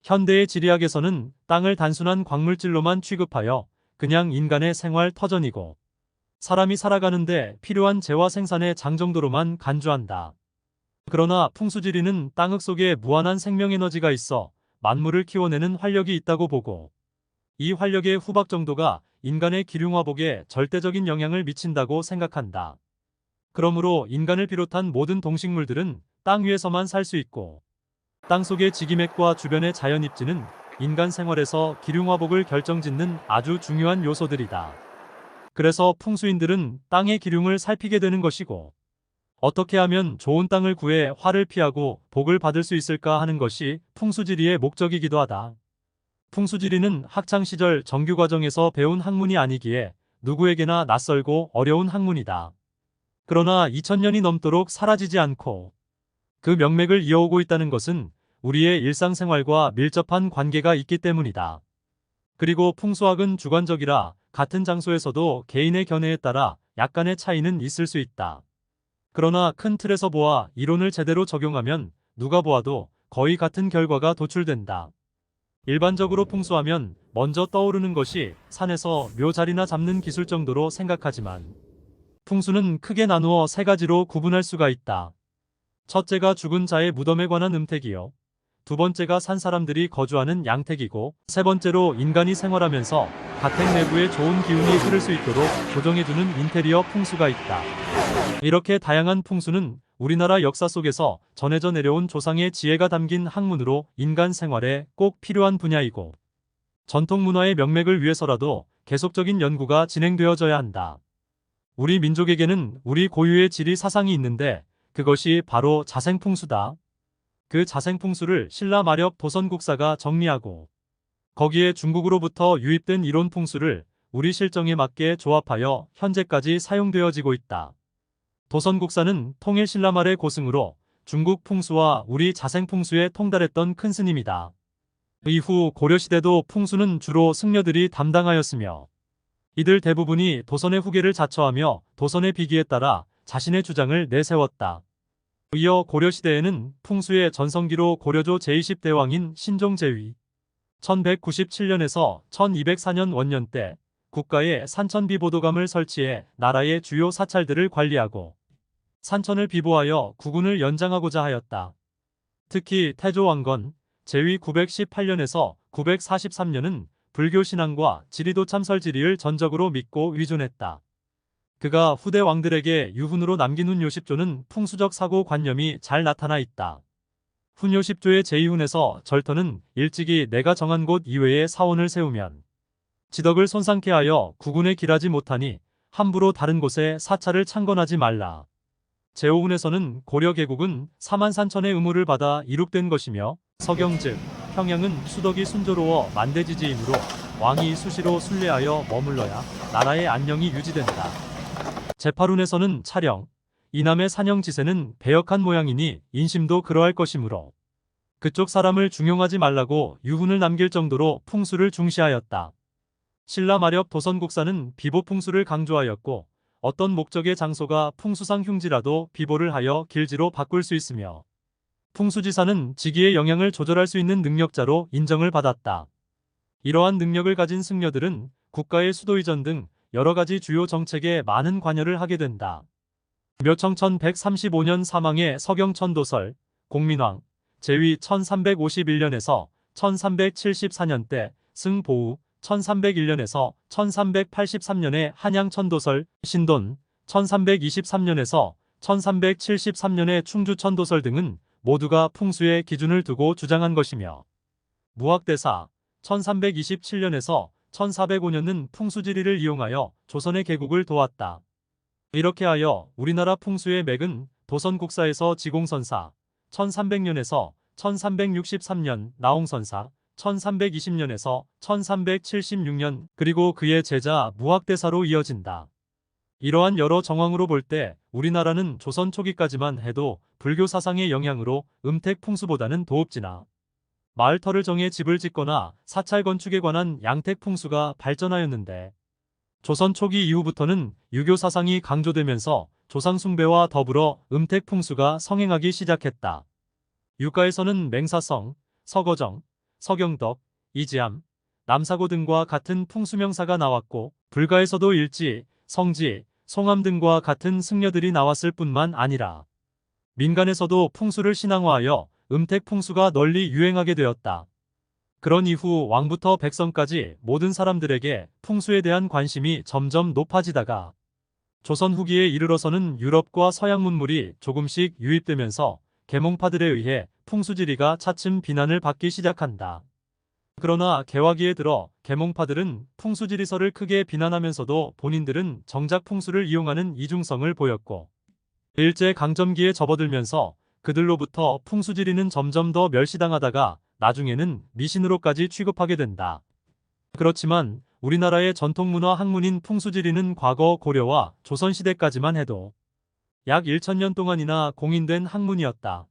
현대의 지리학에서는 땅을 단순한 광물질로만 취급하여 그냥 인간의 생활 터전이고 사람이 살아가는데 필요한 재화 생산의 장 정도로만 간주한다. 그러나 풍수지리는 땅흙 속에 무한한 생명에너지가 있어 만물을 키워내는 활력이 있다고 보고 이 활력의 후박 정도가 인간의 기륭화복에 절대적인 영향을 미친다고 생각한다. 그러므로 인간을 비롯한 모든 동식물들은 땅 위에서만 살 수 있고 땅 속의 지기맥과 주변의 자연 입지는 인간 생활에서 기륭화복을 결정짓는 아주 중요한 요소들이다. 그래서 풍수인들은 땅의 기륭을 살피게 되는 것이고 어떻게 하면 좋은 땅을 구해 화를 피하고 복을 받을 수 있을까 하는 것이 풍수지리의 목적이기도 하다. 풍수지리는 학창시절 정규과정에서 배운 학문이 아니기에 누구에게나 낯설고 어려운 학문이다. 그러나 2000년이 넘도록 사라지지 않고 그 명맥을 이어오고 있다는 것은 우리의 일상생활과 밀접한 관계가 있기 때문이다. 그리고 풍수학은 주관적이라 같은 장소에서도 개인의 견해에 따라 약간의 차이는 있을 수 있다. 그러나 큰 틀에서 보아 이론을 제대로 적용하면 누가 보아도 거의 같은 결과가 도출된다. 일반적으로 풍수하면 먼저 떠오르는 것이 산에서 묘 자리나 잡는 기술 정도로 생각하지만 풍수는 크게 나누어 세 가지로 구분할 수가 있다. 첫째가 죽은 자의 무덤에 관한 음택이요. 두 번째가 산 사람들이 거주하는 양택이고 세 번째로 인간이 생활하면서 가택 내부에 좋은 기운이 흐를 수 있도록 조정해주는 인테리어 풍수가 있다. 이렇게 다양한 풍수는 우리나라 역사 속에서 전해져 내려온 조상의 지혜가 담긴 학문으로 인간 생활에 꼭 필요한 분야이고 전통 문화의 명맥을 위해서라도 계속적인 연구가 진행되어져야 한다. 우리 민족에게는 우리 고유의 지리 사상이 있는데 그것이 바로 자생풍수다. 그 자생풍수를 신라 마렵 도선국사가 정리하고 거기에 중국으로부터 유입된 이론 풍수를 우리 실정에 맞게 조합하여 현재까지 사용되어지고 있다. 도선국사는 통일 신라 말의 고승으로 중국 풍수와 우리 자생풍수에 통달했던 큰 스님이다. 이후 고려시대도 풍수는 주로 승려들이 담당하였으며 이들 대부분이 도선의 후계를 자처하며 도선의 비기에 따라 자신의 주장을 내세웠다. 이어 고려시대에는 풍수의 전성기로 고려조 제20 대왕인 신종 제위 1197년에서 1204년 원년 때 국가에 산천비보도감을 설치해 나라의 주요 사찰들을 관리하고 산천을 비보하여 국운을 연장하고자 하였다. 특히 태조 왕건 제위 918년에서 943년은 불교 신앙과 지리도 참설지리를 전적으로 믿고 위존했다. 그가 후대 왕들에게 유훈으로 남긴 훈요십조는 풍수적 사고관념이 잘 나타나 있다. 훈요십조의 제2훈에서 절터는 일찍이 내가 정한 곳 이외에 사원을 세우면 지덕을 손상케 하여 국운에 길하지 못하니 함부로 다른 곳에 사찰을 창건하지 말라. 제5훈에서는 고려 계곡은 사만산천의 의무를 받아 이룩된 것이며 서경 즉 평양은 수덕이 순조로워 만대지지이므로 왕이 수시로 순례하여 머물러야 나라의 안녕이 유지된다. 제8훈에서는 촬영, 이남의 산영지세는 배역한 모양이니 인심도 그러할 것이므로 그쪽 사람을 중용하지 말라고 유훈을 남길 정도로 풍수를 중시하였다. 신라 마렵 도선국사는 비보 풍수를 강조하였고 어떤 목적의 장소가 풍수상 흉지라도 비보를 하여 길지로 바꿀 수 있으며 풍수지사는 지기의 영향을 조절할 수 있는 능력자로 인정을 받았다. 이러한 능력을 가진 승려들은 국가의 수도이전 등 여러 가지 주요 정책에 많은 관여를 하게 된다. 묘청 1135년 사망의 서경천도설, 공민왕, 제위 1351년에서 1374년 때 승보우, 1301년에서 1383년에 한양천도설, 신돈, 1323년에서 1373년의 충주천도설 등은 모두가 풍수의 기준을 두고 주장한 것이며 무학대사, 1327년에서 1405년은 풍수지리를 이용하여 조선의 개국을 도왔다. 이렇게 하여 우리나라 풍수의 맥은 도선국사에서 지공선사, 1300년에서 1363년 나홍선사, 1320년에서 1376년 그리고 그의 제자 무학대사로 이어진다. 이러한 여러 정황으로 볼 때 우리나라는 조선 초기까지만 해도 불교 사상의 영향으로 음택 풍수보다는 도읍지나 마을터를 정해 집을 짓거나 사찰 건축에 관한 양택 풍수가 발전하였는데 조선 초기 이후부터는 유교 사상이 강조되면서 조상 숭배와 더불어 음택 풍수가 성행하기 시작했다. 유가에서는 맹사성, 서거정, 서경덕, 이지암, 남사고 등과 같은 풍수명사가 나왔고 불가에서도 일지, 성지, 송암 등과 같은 승려들이 나왔을 뿐만 아니라 민간에서도 풍수를 신앙화하여 음택 풍수가 널리 유행하게 되었다. 그런 이후 왕부터 백성까지 모든 사람들에게 풍수에 대한 관심이 점점 높아지다가 조선 후기에 이르러서는 유럽과 서양 문물이 조금씩 유입되면서 계몽파들에 의해 풍수지리가 차츰 비난을 받기 시작한다. 그러나 개화기에 들어 계몽파들은 풍수지리서를 크게 비난하면서도 본인들은 정작 풍수를 이용하는 이중성을 보였고 일제강점기에 접어들면서 그들로부터 풍수지리는 점점 더 멸시당하다가 나중에는 미신으로까지 취급하게 된다. 그렇지만 우리나라의 전통문화 학문인 풍수지리는 과거 고려와 조선시대까지만 해도 약 1000년 동안이나 공인된 학문이었다.